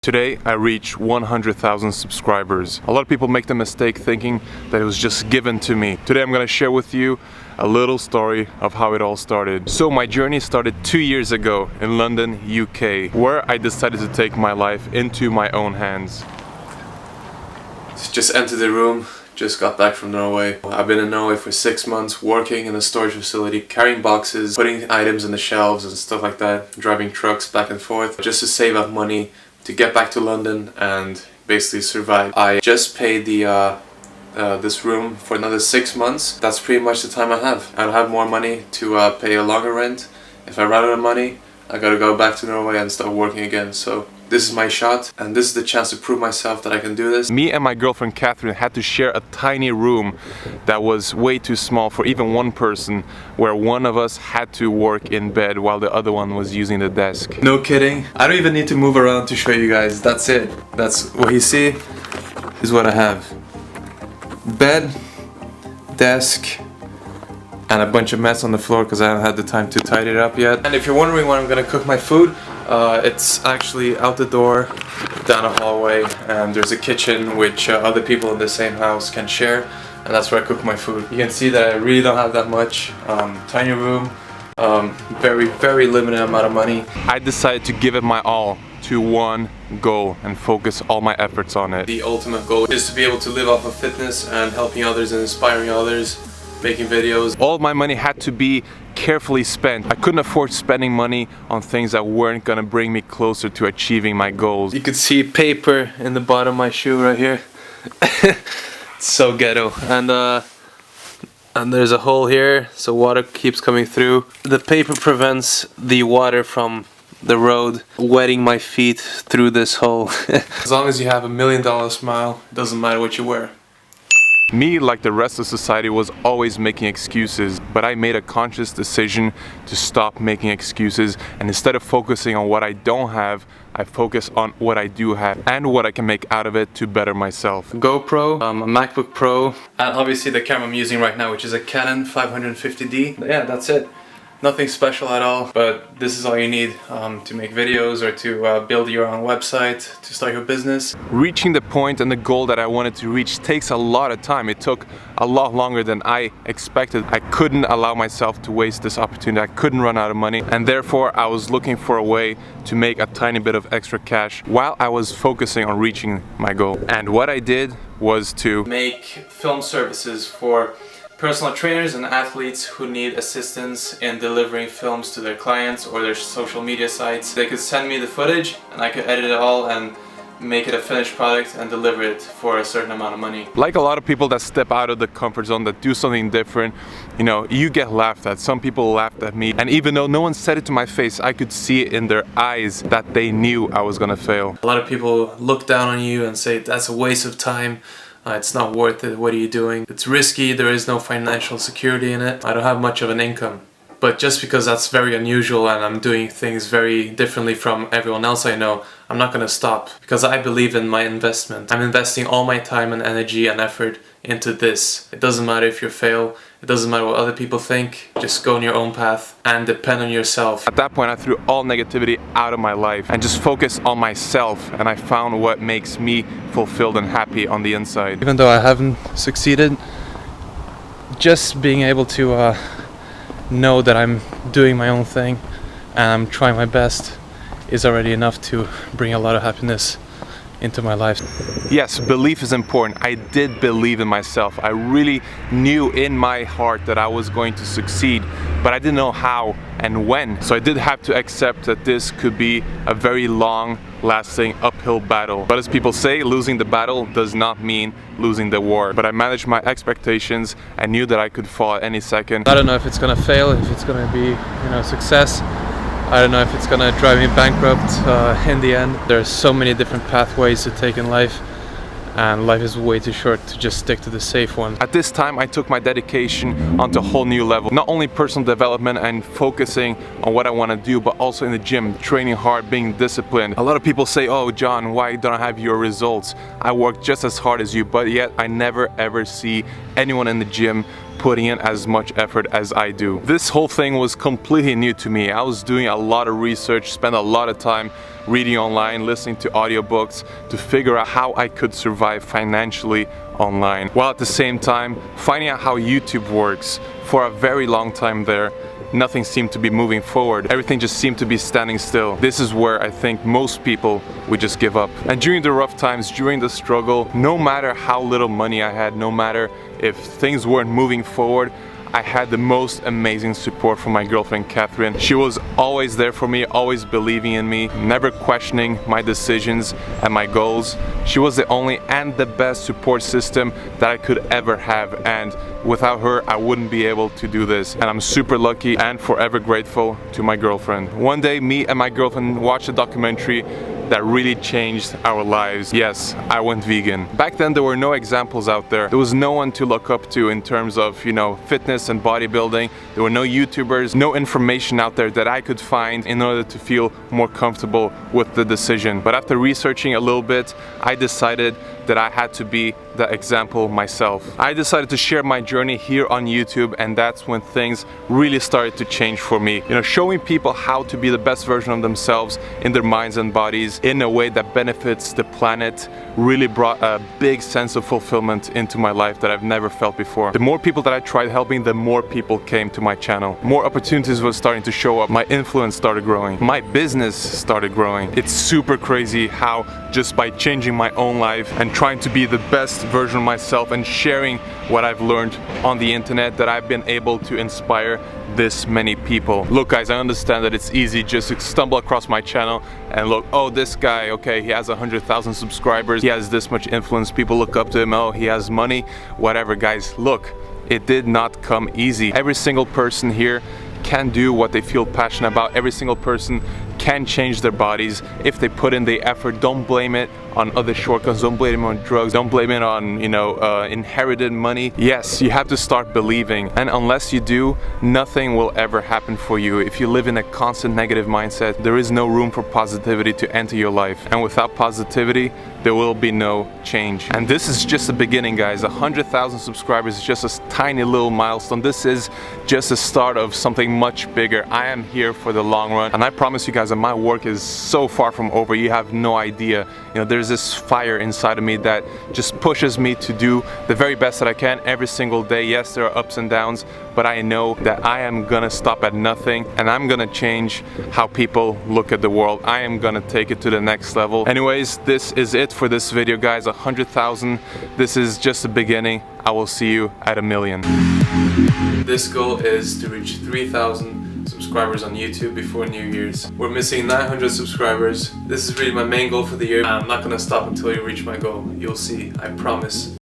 Today I reached 100,000 subscribers. A lot of people make the mistake thinking that it was just given to me. Today I'm gonna share with you a little story of how it all started. So my journey started 2 years ago in London, UK, where I decided to take my life into my own hands. Just entered the room, just got back from Norway. I've been in Norway for 6 months, working in a storage facility, carrying boxes, putting items in the shelves and stuff like that, driving trucks back and forth, just to save up money to get back to London and basically survive. I just paid this room for another 6 months. That's pretty much the time I have. I don't have more money to pay a longer rent. If I run out of money, I gotta go back to Norway and start working again. So this is my shot, and this is the chance to prove myself that I can do this. Me and my girlfriend Catherine had to share a tiny room that was way too small for even one person, where one of us had to work in bed while the other one was using the desk. No kidding. I don't even need to move around to show you guys. That's it. That's what you see is what I have. Bed, desk, and a bunch of mess on the floor because I haven't had the time to tidy it up yet. And if you're wondering where I'm gonna cook my food, it's actually out the door, down a hallway, and there's a kitchen which other people in the same house can share, and that's where I cook my food. You can see that I really don't have that much. Tiny room, very limited amount of money. I decided to give it my all to one goal and focus all my efforts on it. The ultimate goal is to be able to live off of fitness and helping others and inspiring others, making videos. All of my money had to be carefully spent. I couldn't afford spending money on things that weren't gonna bring me closer to achieving my goals. You could see paper in the bottom of my shoe right here. It's so ghetto. And there's a hole here, so water keeps coming through. The paper prevents the water from the road wetting my feet through this hole. As long as you have $1 million smile, it doesn't matter what you wear. Me, like the rest of society, was always making excuses, but I made a conscious decision to stop making excuses, and instead of focusing on what I don't have, I focus on what I do have and what I can make out of it to better myself. GoPro, a MacBook Pro, and obviously the camera I'm using right now, which is a Canon 550D. Yeah, that's it. Nothing special at all, but this is all you need to make videos or to build your own website, to start your business. Reaching the point and the goal that I wanted to reach takes a lot of time. It took a lot longer than I expected. I couldn't allow myself to waste this opportunity. I couldn't run out of money, and therefore I was looking for a way to make a tiny bit of extra cash while I was focusing on reaching my goal. And what I did was to make film services for personal trainers and athletes who need assistance in delivering films to their clients or their social media sites. They could send me the footage and I could edit it all and make it a finished product and deliver it for a certain amount of money. Like a lot of people that step out of the comfort zone, that do something different, you know, you get laughed at. Some people laughed at me, and even though no one said it to my face, I could see it in their eyes that they knew I was gonna fail. A lot of people look down on you and say, that's a waste of time. It's not worth it, what are you doing? It's risky, there is no financial security in it. I don't have much of an income. But just because that's very unusual and I'm doing things very differently from everyone else I know, I'm not gonna stop because I believe in my investment. I'm investing all my time and energy and effort into this. It doesn't matter if you fail, it doesn't matter what other people think, just go on your own path and depend on yourself. At that point I threw all negativity out of my life and just focused on myself, and I found what makes me fulfilled and happy on the inside. Even though I haven't succeeded, just being able to know that I'm doing my own thing and I'm trying my best is already enough to bring a lot of happiness into my life. Yes, belief is important. I did believe in myself. I really knew in my heart that I was going to succeed, but I didn't know how and when. So I did have to accept that this could be a very long lasting uphill battle. But as people say, losing the battle does not mean losing the war. But I managed my expectations. I knew that I could fall at any second. I don't know if it's gonna fail, if it's gonna be, success. I don't know if it's gonna drive me bankrupt in the end. There's so many different pathways to take in life, and life is way too short to just stick to the safe one. At this time, I took my dedication onto a whole new level. Not only personal development and focusing on what I want to do, but also in the gym, training hard, being disciplined. A lot of people say, oh John, why don't I have your results? I work just as hard as you, but yet I never ever see anyone in the gym putting in as much effort as I do. This whole thing was completely new to me. I was doing a lot of research, spent a lot of time reading online, listening to audiobooks to figure out how I could survive financially online, while at the same time finding out how YouTube works. For a very long time there, nothing seemed to be moving forward. Everything just seemed to be standing still. This is where I think most people would just give up. And during the rough times, during the struggle, no matter how little money I had, no matter if things weren't moving forward, I had the most amazing support from my girlfriend Catherine. She was always there for me, always believing in me, never questioning my decisions and my goals. She was the only and the best support system that I could ever have, and without her I wouldn't be able to do this. And I'm super lucky and forever grateful to my girlfriend. One day me and my girlfriend watched a documentary that really changed our lives. Yes, I went vegan. Back then there were no examples out there. There was no one to look up to in terms of, you know, fitness and bodybuilding. There were no YouTubers, no information out there that I could find in order to feel more comfortable with the decision. But after researching a little bit, I decided that I had to be the example myself. I decided to share my journey here on YouTube, and that's when things really started to change for me. You know, showing people how to be the best version of themselves in their minds and bodies in a way that benefits the planet really brought a big sense of fulfillment into my life that I've never felt before. The more people that I tried helping, the more people came to my channel. More opportunities were starting to show up. My influence started growing. My business started growing. It's super crazy how just by changing my own life and trying to be the best version of myself and sharing what I've learned on the internet, that I've been able to inspire this many people. Look guys, I understand that it's easy just to stumble across my channel and look, oh, this guy, okay, he has 100,000 subscribers, he has this much influence, people look up to him, oh, he has money, whatever. Guys, look, it did not come easy. Every single person here can do what they feel passionate about. Every single person can change their bodies if they put in the effort. Don't blame it on other shortcuts, don't blame it on drugs, don't blame it on, you know, inherited money. Yes, you have to start believing, and unless you do, nothing will ever happen for you. If you live in a constant negative mindset, there is no room for positivity to enter your life, and without positivity there will be no change. And this is just the beginning, guys. 100,000 subscribers is just a tiny little milestone. This is just the start of something much bigger. I am here for the long run, and I promise you guys that my work is so far from over. You have no idea. You know, there's this fire inside of me that just pushes me to do the very best that I can every single day. Yes, there are ups and downs, but I know that I am gonna stop at nothing, and I'm gonna change how people look at the world. I am gonna take it to the next level. Anyways, this is it for this video, guys. 100,000. This is just the beginning. I will see you at 1,000,000. This goal is to reach 3,000 subscribers on YouTube before New Year's. We're missing 900 subscribers. This is really my main goal for the year. I'm not gonna stop until you reach my goal. You'll see, I promise.